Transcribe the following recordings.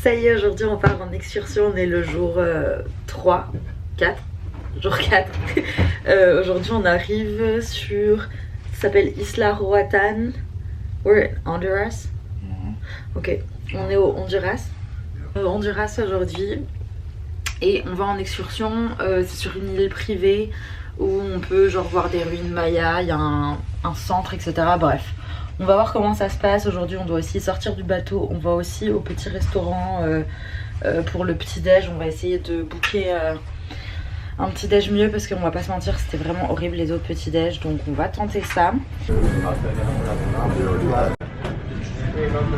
Ça y est, aujourd'hui on part en excursion, on est le jour 4. Aujourd'hui on arrive sur, ça s'appelle Isla Roatan. We're in Honduras. Ok, on est au Honduras. Honduras aujourd'hui. Et on va en excursion, c'est sur une île privée où on peut genre voir des ruines mayas, il y a un centre, etc. Bref, on va voir comment ça se passe. Aujourd'hui on doit aussi sortir du bateau, on va aussi au petit restaurant pour le petit déj. On va essayer de booker un petit déj mieux parce qu'on va pas se mentir, c'était vraiment horrible les autres petits déj, donc on va tenter ça.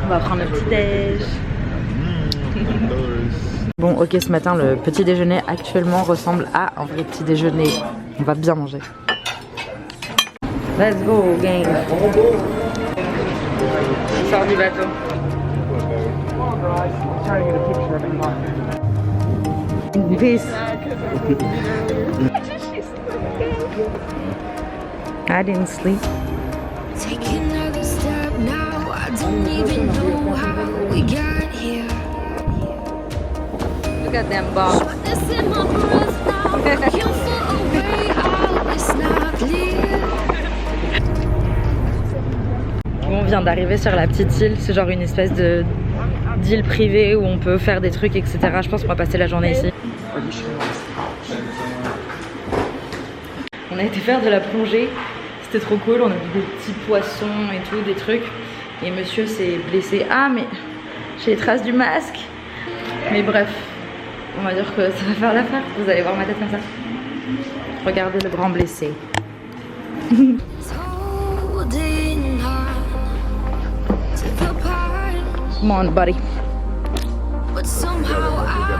On va prendre le petit déj. Bon ok, ce matin le petit déjeuner actuellement ressemble à un vrai petit déjeuner. On va bien manger. Let's go gang. On sort du bateau. Peace. I didn't sleep. Take another step now. I don't even know how we got here. Look at them balls. Shortness in my breath now. Can't feel a way out. It's not clear. On vient d'arriver sur la petite île. C'est genre une espèce d'île privée où on peut faire des trucs, etc. Je pense qu'on va passer la journée ici. On a été faire de la plongée. C'était trop cool. On a vu des petits poissons et tout, des trucs. Et monsieur s'est blessé. Ah mais j'ai les traces du masque. Mais bref, on va dire que ça va faire l'affaire. Vous allez voir ma tête comme ça. Regardez le grand blessé. Holding on to the past. Come on, buddy. But somehow I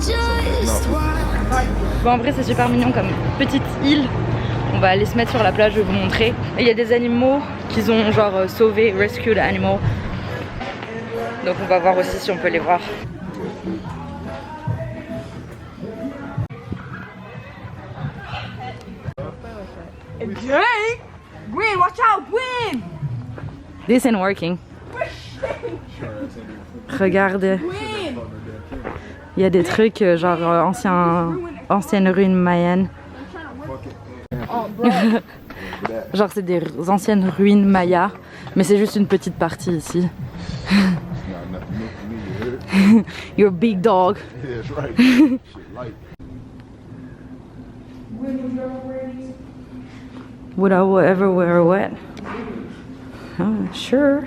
just want. Bon, en vrai, c'est super mignon comme petite île. On va aller se mettre sur la plage, je vais vous montrer. Et il y a des animaux qu'ils ont genre sauvés, rescued animals. Donc on va voir aussi si on peut les voir. Jake! Gwen, watch out, Gwen! This ain't working. Regarde. Il y a des trucs genre anciennes ruines mayennes. Genre c'est des anciennes ruines mayas, mais c'est juste une petite partie ici. You're a big dog. Would I ever wear wet? Oh, sure.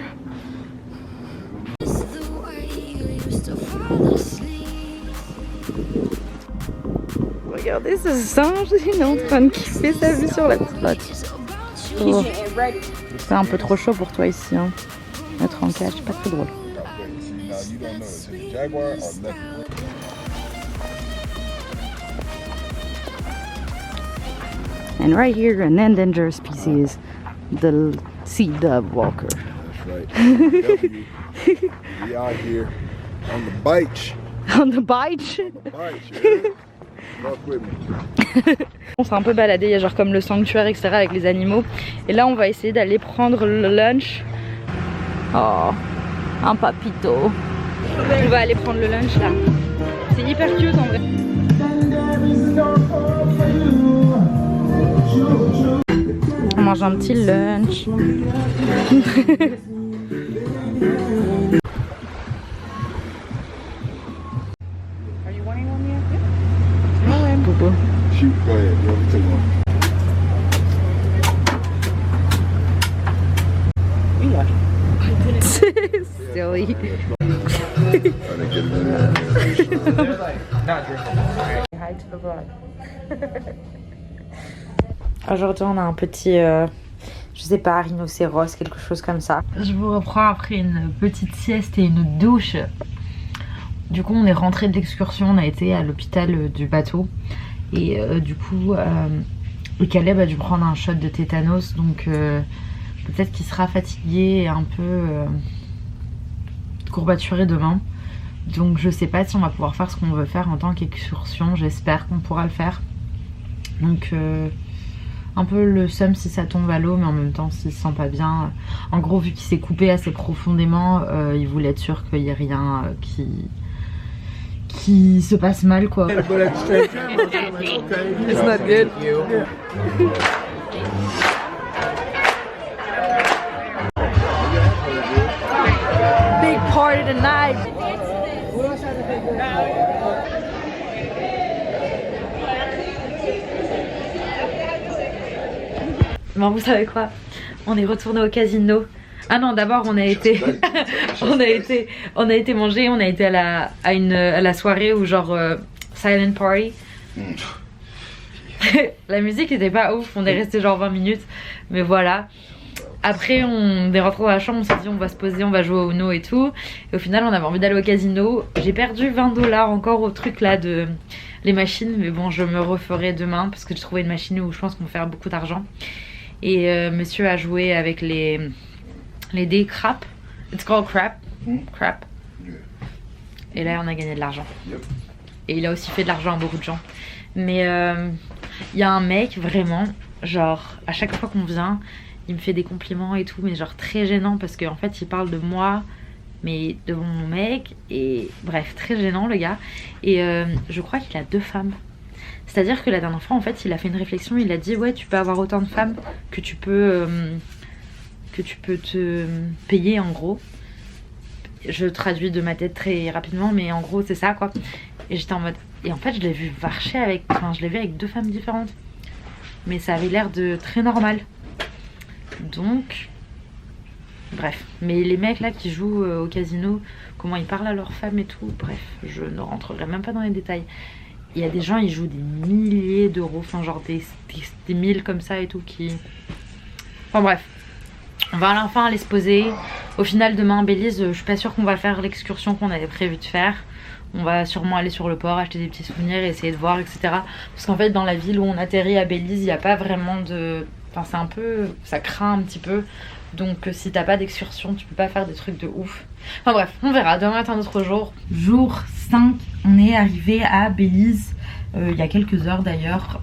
It's the way you used to fall asleep. Regardez ce singe, il est en train de kiffer sa vue sur la plage. Oh. C'est un peu trop chaud pour toi ici, hein. Être en cage, c'est pas très drôle. And right here, an endangered species, the sea dove walker. That's right. We out here on the beach. On the beach. Walk with me. On s'est un peu baladé, il y a genre comme le sanctuaire, etc. avec les animaux. Et là, on va essayer d'aller prendre le lunch. Oh, un papito. On va aller prendre le lunch là. C'est hyper cute en vrai. On mange un petit lunch. Bobo. Shoot, go ahead. You want to take one? Silly. Aujourd'hui on a un petit, je sais pas, rhinocéros, quelque chose comme ça. Je vous reprends après une petite sieste et une douche. Du coup on est rentré d'excursion, on a été à l'hôpital du bateau. Et du coup Caleb a dû prendre un shot de tétanos, donc peut-être qu'il sera fatigué et un peu courbaturé demain. Donc je sais pas si on va pouvoir faire ce qu'on veut faire en tant qu'excursion, j'espère qu'on pourra le faire. Donc un peu le seum si ça tombe à l'eau, mais en même temps s'il se sent pas bien. En gros, vu qu'il s'est coupé assez profondément, il voulait être sûr qu'il n'y ait rien qui se passe mal quoi. But at the same time, I was feeling like, okay. It's not good. Big party tonight. Bon, vous savez quoi? On est retourné au casino. Ah non, d'abord on a été on a été manger, on a été à la soirée où genre silent party. La musique était pas ouf, on est resté genre 20 minutes, mais voilà. Après on est rentré dans la chambre, on s'est dit on va se poser, on va jouer au Uno et tout. Et au final on avait envie d'aller au casino. J'ai perdu 20 $ encore au truc là de les machines, mais bon je me referai demain parce que j'ai trouvé une machine où je pense qu'on va faire beaucoup d'argent. Et monsieur a joué avec les dés crap. It's called crap. Crap. Et là on a gagné de l'argent. Et il a aussi fait de l'argent à beaucoup de gens. Mais il y a un mec vraiment, genre à chaque fois qu'on vient, il me fait des compliments et tout, mais genre très gênant parce qu'en fait il parle de moi, mais devant mon mec. Et bref, très gênant le gars. Et je crois qu'il a 2 femmes. C'est-à-dire que la dernière fois en fait il a fait une réflexion, il a dit ouais tu peux avoir autant de femmes que tu peux te payer en gros. Je traduis de ma tête très rapidement mais en gros c'est ça quoi. Et j'étais en mode, et en fait je l'ai vu marcher avec, enfin je l'ai vu avec 2 femmes différentes. Mais ça avait l'air de très normal. Donc bref, mais les mecs là qui jouent au casino, comment ils parlent à leurs femmes et tout, bref, je ne rentrerai même pas dans les détails. Il y a des gens, ils jouent des milliers d'euros, enfin genre des 1000 comme ça et tout qui... Enfin bref, on va enfin aller se poser. Au final demain à Belize, je suis pas sûre qu'on va faire l'excursion qu'on avait prévu de faire. On va sûrement aller sur le port, acheter des petits souvenirs, essayer de voir, etc. Parce qu'en fait dans la ville où on atterrit à Belize, il n'y a pas vraiment de... Enfin c'est un peu... ça craint un petit peu. Donc si t'as pas d'excursion, tu peux pas faire des trucs de ouf. Enfin bref, on verra, demain est un autre jour. Jour 5, on est arrivé à Belize il y a quelques heures d'ailleurs.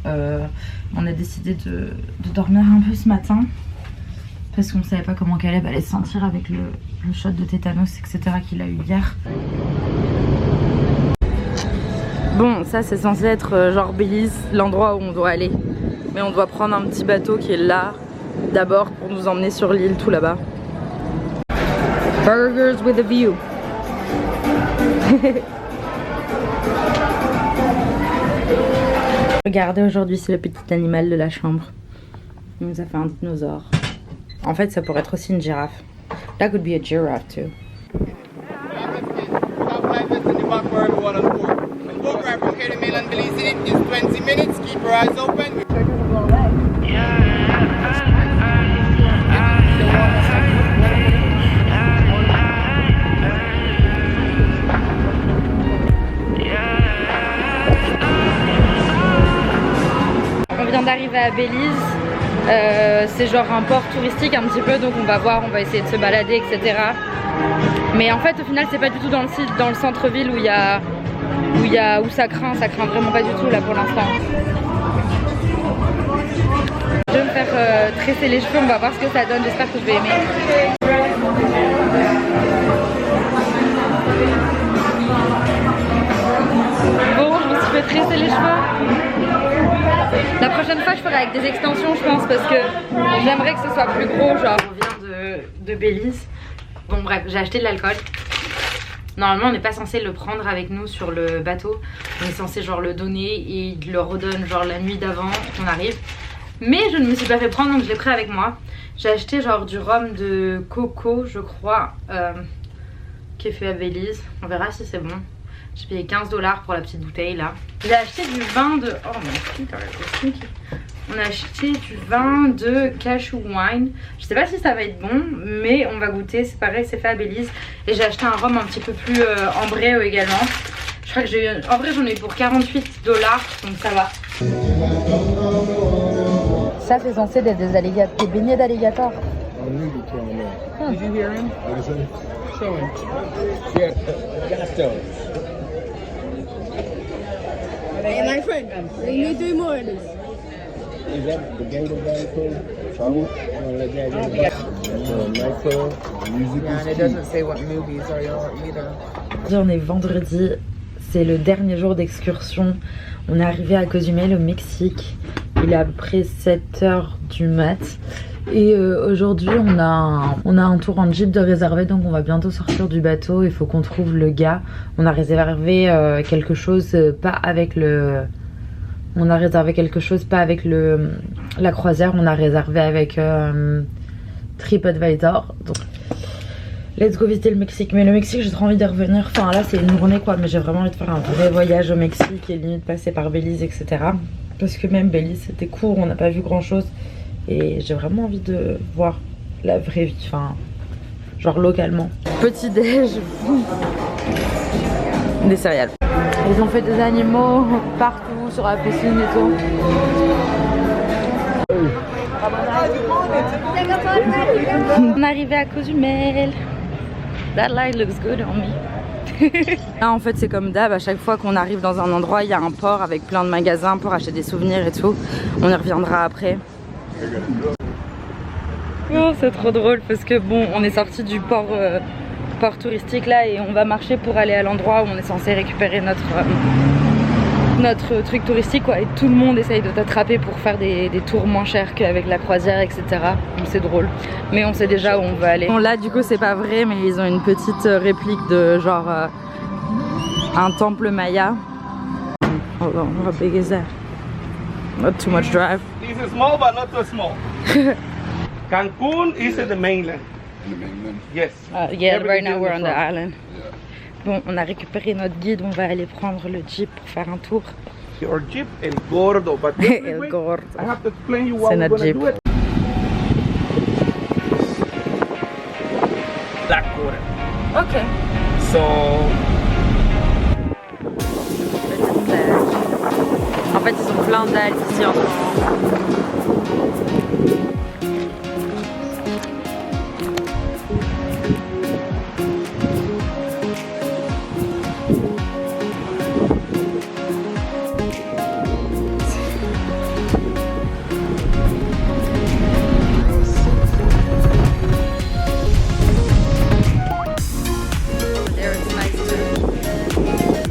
On a décidé de dormir un peu ce matin parce qu'on savait pas comment Caleb allait se sentir avec le shot de tétanos, etc. qu'il a eu hier. Bon, ça c'est censé être genre Belize, l'endroit où on doit aller. Mais on doit prendre un petit bateau qui est là d'abord pour nous emmener sur l'île tout là-bas. Burgers with a view. Regardez, aujourd'hui c'est le petit animal de la chambre. Il nous a fait un dinosaure. En fait ça pourrait être aussi une girafe. That could be a giraffe too. On vient d'arriver à Belize. C'est genre un port touristique un petit peu, donc on va voir, on va essayer de se balader, etc. Mais en fait au final c'est pas du tout dans le centre-ville où ça craint vraiment pas du tout là pour l'instant. Je vais me faire tresser les cheveux, on va voir ce que ça donne, j'espère que je vais aimer. Bon, je me suis fait tresser les cheveux. La prochaine fois je ferai avec des extensions je pense parce que j'aimerais que ce soit plus gros, genre on vient de Belize. Bon bref, j'ai acheté de l'alcool. Normalement on n'est pas censé le prendre avec nous sur le bateau. On est censé genre le donner et il le redonne genre la nuit d'avant qu'on arrive. Mais je ne me suis pas fait prendre donc je l'ai pris avec moi. J'ai acheté genre du rhum de coco je crois qui est fait à Belize. On verra si c'est bon. J'ai payé 15 $ pour la petite bouteille là. J'ai acheté du vin de... Oh mon putain, on a acheté du vin de cashew wine. Je sais pas si ça va être bon, mais on va goûter. C'est pareil, c'est fait à Belize. Et j'ai acheté un rhum un petit peu plus ambré également. Je crois que j'ai eu... En vrai, j'en ai eu pour 48 $, donc ça va. Ça, c'est censé être des beignets d'alligator. Did you hear him? Show him. Yeah, got those. Hey, my friend, we need 3 more of this. Is that the gator bag? Trouble? Yeah, and it doesn't say what movies are y'all either. On est vendredi c'est le dernier jour d'excursion. On est arrivé à Cozumel au Mexique. Il est à peu près 7h du mat. Et aujourd'hui on a un tour en jeep de réservé, donc on va bientôt sortir du bateau. Il faut qu'on trouve le gars. On a réservé quelque chose pas avec le... On a réservé quelque chose pas avec la croisière, on a réservé avec TripAdvisor. Donc let's go visiter le Mexique. Mais le Mexique, j'ai trop envie d'y revenir. Enfin là c'est une journée quoi, mais j'ai vraiment envie de faire un vrai voyage au Mexique et limite passer par Belize, etc. Parce que même Belize c'était court, on n'a pas vu grand chose. Et j'ai vraiment envie de voir la vraie vie, enfin, genre localement. Petit déj, des céréales. Ils ont fait des animaux partout sur la piscine et tout. On est arrivé à Cozumel. That light looks good on me. Là en fait c'est comme d'hab, à chaque fois qu'on arrive dans un endroit il y a un port avec plein de magasins pour acheter des souvenirs et tout. On y reviendra après. Oh, c'est trop drôle parce que bon, on est sorti du port touristique là et on va marcher pour aller à l'endroit où on est censé récupérer notre truc touristique quoi, et tout le monde essaye de t'attraper pour faire des tours moins chers qu'avec la croisière, etc. Donc c'est drôle, mais on sait déjà où on va aller. Bon là du coup c'est pas vrai, mais ils ont une petite réplique de genre un temple maya. Hold on, how big is that? Not too much drive. It's small but not too small. Cancun is the mainland. In the mainland. Yes. Yeah, Everything right now is we're in on the front. island. Bon, on a récupéré notre guide, on va aller prendre le jeep pour faire un tour. Your Jeep El Gordo, but El Gordo. I have to explain you why C'est we're notre gonna Jeep. do it. Black water. Ok. So En fait, ils ont plein d'algues ici en ce moment.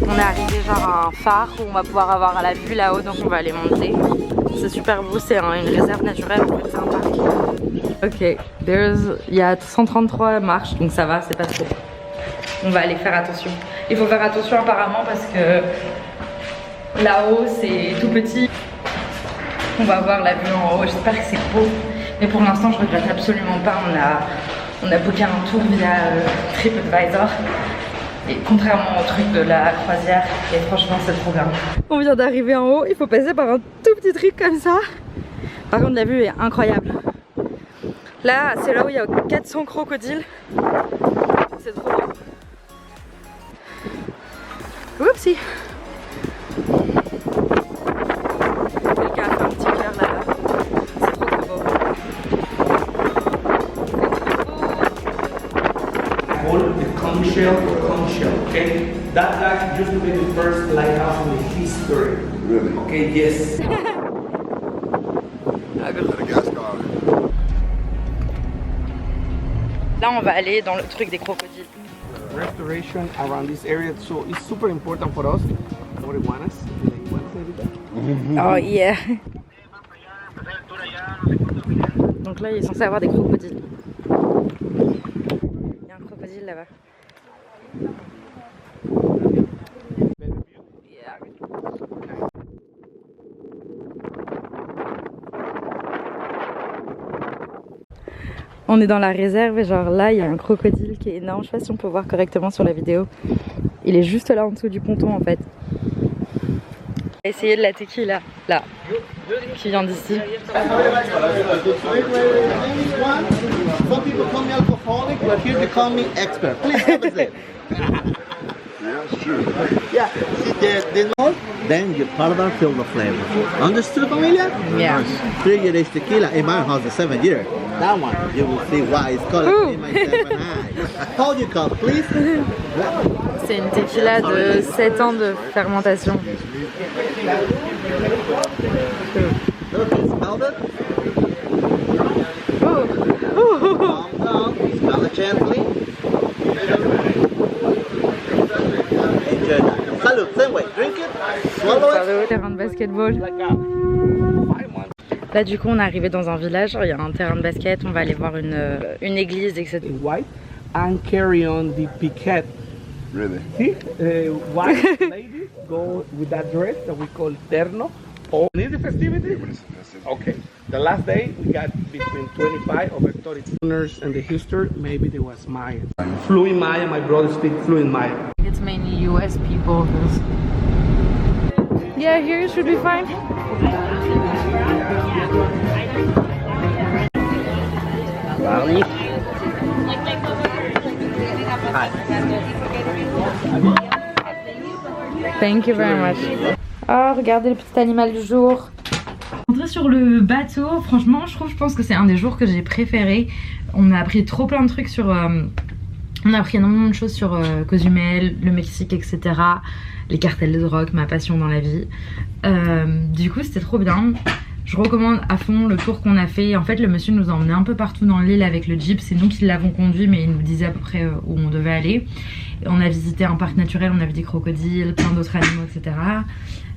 On est arrivé genre à un phare où on va pouvoir avoir la vue là-haut, donc on va aller monter. C'est super beau, c'est une réserve naturelle, en fait c'est un parc. Ok, il y a 133 marches, donc ça va, c'est pas trop. On va aller faire attention. Il faut faire attention apparemment parce que là-haut c'est tout petit. On va voir la vue en haut, j'espère que c'est beau. Mais pour l'instant je regrette absolument pas, on a booké un tour via TripAdvisor. Et contrairement au truc de la croisière, et franchement c'est trop bien. On vient d'arriver en haut, il faut passer par un tout petit truc comme ça. Par contre la vue est incroyable. Là c'est là où il y a 400 crocodiles. C'est trop beau. Oupsie. Quelqu'un a fait un petit cœur là-bas. C'est trop beau. the conch shell, okay? That used to be the first lighthouse in the history. Really? Okay, yes. Madagascar. Là on va aller dans le truc des crocodiles. Restoration around this area, so it's super important for us. For iguanas. Oh yeah. Donc là il est censé avoir des crocodiles. Il y a un crocodile là-bas. On est dans la réserve et genre là il y a un crocodile qui est énorme, je sais pas si on peut voir correctement sur la vidéo. Il est juste là en dessous du ponton en fait. On va essayer de la tequila, là, qui vient d'ici. Some people call me alcoholic, but here they call me expert. Please have a sip. Yeah, it's true. Yeah, see the malt, then you powder feel the flavor. Understood, familia? Yeah. 3 years tequila, in my house is 7 years. That one, you will see why it's called in my 7 eye. How you call, please? C'est une tequila de 7 ans de fermentation. Okay, smell it. Calm down, smell it gently. Enjoy that. look, same way. Drink it, swallow it. Terrain de basketball. Là du coup on est arrivé dans un village, il y a un terrain de basket, on va aller voir une église, etc. White and carry on the piquet. Really? See, white ladies go with that dress that we call terno. Oh, is the festivity? Okay. The last day we got between 25 over 30 owners and the history. Maybe there was Maya. Fluent Maya. My brother speaks fluent Maya. It's mainly US people. Yeah, here it should be fine. Thank you very much. Oh, regardez le petit animal du jour. Rentrer sur le bateau, franchement, je pense que c'est un des jours que j'ai préféré. On a appris trop plein de trucs sur... on a appris énormément de choses sur Cozumel, le Mexique, etc. Les cartels de drogue, ma passion dans la vie. Du coup, c'était trop bien. Je recommande à fond le tour qu'on a fait. En fait, le monsieur nous a emmené un peu partout dans l'île avec le jeep. C'est nous qui l'avons conduit, mais il nous disait à peu près où on devait aller. Et on a visité un parc naturel, on a vu des crocodiles, plein d'autres animaux, etc.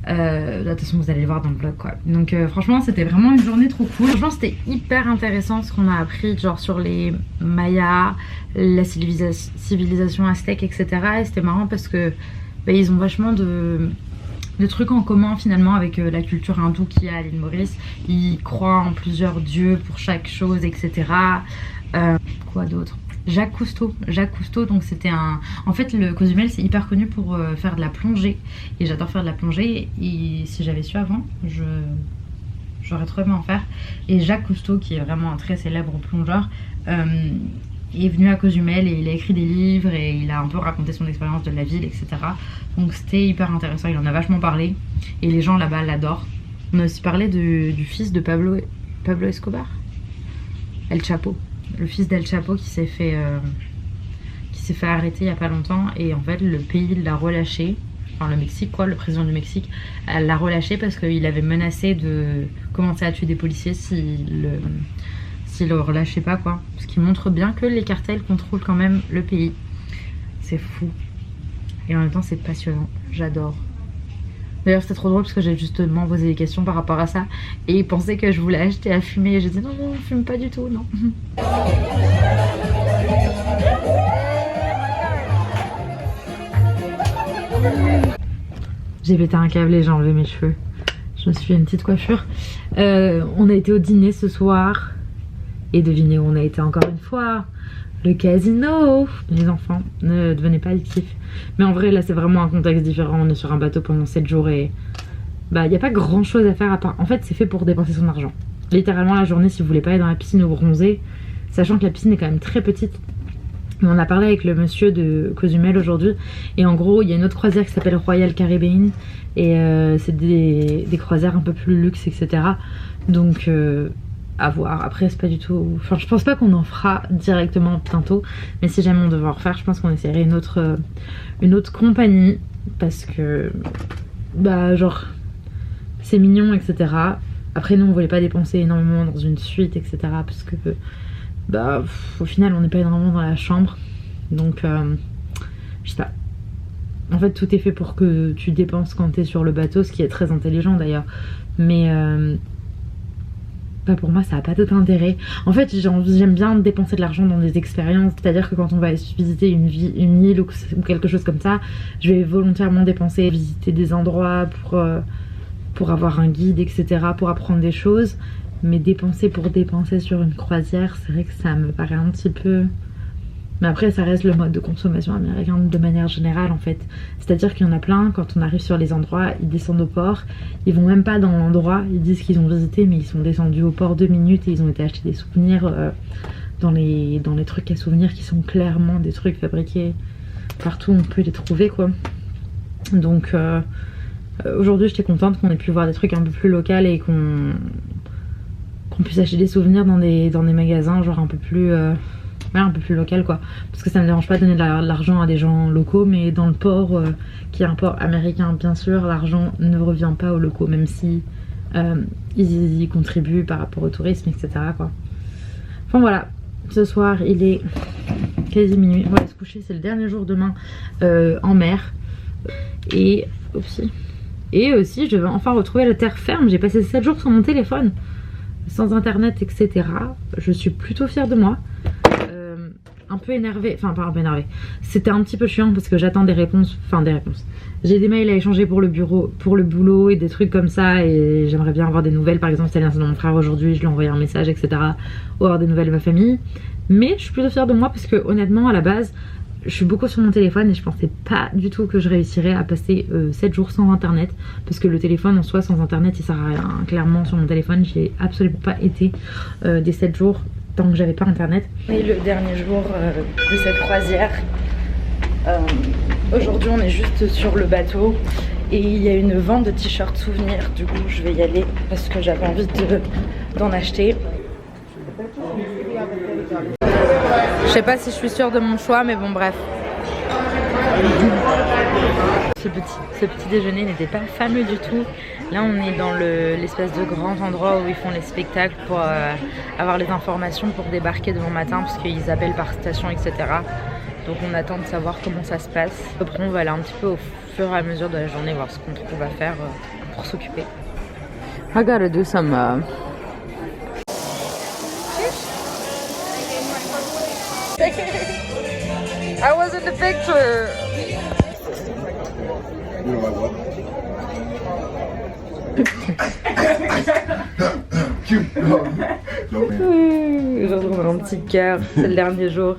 De toute façon, vous allez le voir dans le vlog, quoi. Donc franchement, c'était vraiment une journée trop cool. Franchement, c'était hyper intéressant ce qu'on a appris, genre sur les Mayas, la civilisation aztèque, etc. Et c'était marrant parce que bah, ils ont vachement de trucs en commun finalement avec la culture hindoue qu'il y a à l'île Maurice. Ils croient en plusieurs dieux pour chaque chose, etc. Quoi d'autre? Jacques Cousteau, donc c'était un... En fait le Cozumel c'est hyper connu pour faire de la plongée. Et j'adore faire de la plongée et si j'avais su avant, j'aurais trop aimé en faire. Et Jacques Cousteau, qui est vraiment un très célèbre plongeur, est venu à Cozumel et il a écrit des livres et il a un peu raconté son expérience de la ville, etc. Donc c'était hyper intéressant, il en a vachement parlé et les gens là-bas l'adorent. On a aussi parlé du fils de Pablo Escobar, El Chapo, le fils d'El Chapo qui s'est fait arrêter il y a pas longtemps et en fait le pays l'a relâché, enfin le Mexique quoi, le président du Mexique l'a relâché parce qu'il avait menacé de commencer à tuer des policiers s'il le relâchait pas quoi. Ce qui montre bien que les cartels contrôlent quand même le pays. C'est fou. Et en même temps c'est passionnant, j'adore. D'ailleurs c'était trop drôle parce que j'ai justement posé des questions par rapport à ça et ils pensaient que je voulais acheter à fumer et j'ai dit non on fume pas du tout, non. J'ai pété un câble et j'ai enlevé mes cheveux. Je me suis fait une petite coiffure. On a été au dîner ce soir et devinez où on a été encore une fois. Le casino. Les enfants, ne devenez pas addictifs. Mais en vrai là c'est vraiment un contexte différent. On est sur un bateau pendant 7 jours et bah y a pas grand chose à faire à part. En fait c'est fait pour dépenser son argent. Littéralement la journée si vous voulez pas aller dans la piscine ou bronzer, sachant que la piscine est quand même très petite. On a parlé avec le monsieur de Cozumel aujourd'hui et en gros il y a une autre croisière qui s'appelle Royal Caribbean et c'est des croisières un peu plus luxe, etc. Donc à voir. Après c'est pas du tout... Enfin je pense pas qu'on en fera directement bientôt, mais si jamais on devait en refaire je pense qu'on essaierait une autre compagnie parce que bah genre c'est mignon, etc. Après nous on voulait pas dépenser énormément dans une suite, etc. parce que bah au final on n'est pas énormément dans la chambre donc je sais pas. En fait tout est fait pour que tu dépenses quand t'es sur le bateau, ce qui est très intelligent d'ailleurs, mais bah pour moi ça n'a pas tout intérêt. En fait j'aime bien dépenser de l'argent dans des expériences, c'est à dire que quand on va visiter une île ou quelque chose comme ça, je vais volontairement dépenser, visiter des endroits pour avoir un guide, etc., pour apprendre des choses. Mais dépenser pour dépenser sur une croisière, c'est vrai que ça me paraît un petit peu... Mais après ça reste le mode de consommation américain de manière générale en fait. C'est à dire qu'il y en a plein, quand on arrive sur les endroits, ils descendent au port, ils vont même pas dans l'endroit, ils disent qu'ils ont visité mais ils sont descendus au port 2 minutes et ils ont été acheter des souvenirs dans les trucs à souvenirs qui sont clairement des trucs fabriqués partout, on peut les trouver quoi. Donc aujourd'hui j'étais contente qu'on ait pu voir des trucs un peu plus locaux et qu'on puisse acheter des souvenirs dans des magasins genre un peu plus local quoi, parce que ça me dérange pas de donner de l'argent à des gens locaux, mais dans le port qui est un port américain bien sûr, l'argent ne revient pas aux locaux même si ils y contribuent par rapport au tourisme, etc. quoi. Enfin voilà, ce soir il est quasi minuit, on va aller se coucher, c'est le dernier jour demain en mer Et aussi, je vais enfin retrouver la terre ferme. J'ai passé 7 jours sur mon téléphone, sans internet, etc. Je suis plutôt fière de moi. Un peu énervée, enfin pas un peu énervée. C'était un petit peu chiant parce que j'attends des réponses. J'ai des mails à échanger pour le bureau, pour le boulot et des trucs comme ça. Et j'aimerais bien avoir des nouvelles. Par exemple, c'est l'anniversaire de mon frère aujourd'hui, je lui ai envoyé un message, etc. Ou avoir des nouvelles de ma famille. Mais je suis plutôt fière de moi parce que honnêtement, à la base, je suis beaucoup sur mon téléphone et je pensais pas du tout que je réussirais à passer 7 jours sans internet, parce que le téléphone en soi sans internet il sert à rien. Clairement sur mon téléphone j'ai absolument pas été des 7 jours tant que j'avais pas internet. Et le dernier jour de cette croisière, aujourd'hui on est juste sur le bateau et il y a une vente de t-shirts souvenirs, du coup je vais y aller parce que j'avais envie d'en acheter. Je sais pas si je suis sûre de mon choix, mais bon bref. Ce petit déjeuner n'était pas fameux du tout. Là on est dans l'espèce de grand endroit où ils font les spectacles pour avoir les informations pour débarquer demain matin, parce qu'ils appellent par station, etc. Donc on attend de savoir comment ça se passe. Après on va aller un petit peu au fur et à mesure de la journée voir ce qu'on trouve à faire pour s'occuper. I gotta do some I was in the picture. You know like what? Je retrouve un petit cœur, c'est le dernier jour.